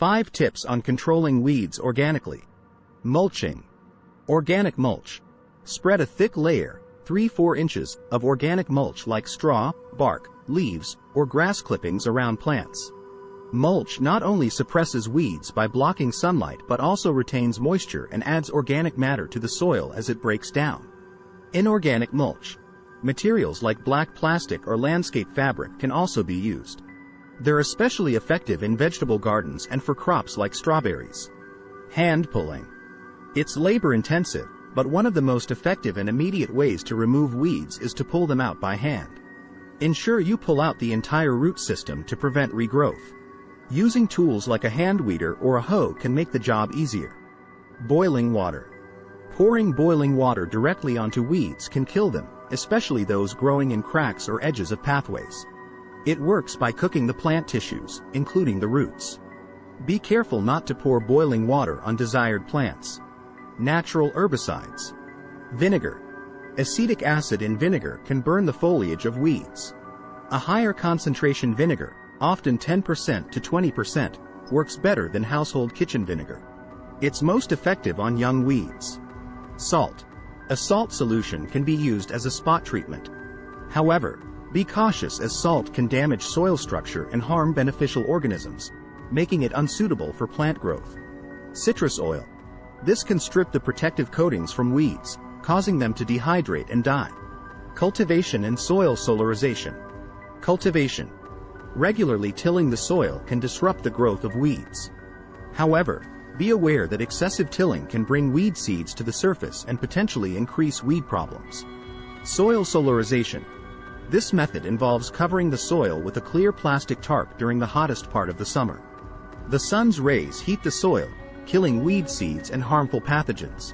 5 tips on controlling weeds organically. Mulching. Organic mulch. Spread a thick layer, 3-4 inches, of organic mulch like straw, bark, leaves, or grass clippings around plants. Mulch not only suppresses weeds by blocking sunlight but also retains moisture and adds organic matter to the soil as it breaks down. Inorganic mulch. Materials like black plastic or landscape fabric can also be used. They're especially effective in vegetable gardens and for crops like strawberries. Hand pulling. It's labor-intensive, but one of the most effective and immediate ways to remove weeds is to pull them out by hand. Ensure you pull out the entire root system to prevent regrowth. Using tools like a hand weeder or a hoe can make the job easier. Boiling water. Pouring boiling water directly onto weeds can kill them, especially those growing in cracks or edges of pathways. It works by cooking the plant tissues, including the roots. Be careful not to pour boiling water on desired plants. Natural herbicides. Vinegar. Acetic acid in vinegar can burn the foliage of weeds. A higher concentration vinegar, often 10% to 20%, works better than household kitchen vinegar. It's most effective on young weeds. Salt. A salt solution can be used as a spot treatment. However, be cautious as salt can damage soil structure and harm beneficial organisms, making it unsuitable for plant growth. Citrus oil. This can strip the protective coatings from weeds, causing them to dehydrate and die. Cultivation and soil solarization. Cultivation. Regularly tilling the soil can disrupt the growth of weeds. However, be aware that excessive tilling can bring weed seeds to the surface and potentially increase weed problems. Soil solarization. This method involves covering the soil with a clear plastic tarp during the hottest part of the summer. The sun's rays heat the soil, killing weed seeds and harmful pathogens.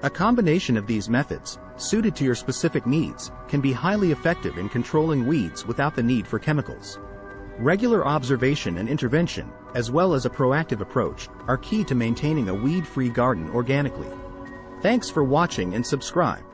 A combination of these methods, suited to your specific needs, can be highly effective in controlling weeds without the need for chemicals. Regular observation and intervention, as well as a proactive approach, are key to maintaining a weed-free garden organically. Thanks for watching and subscribe.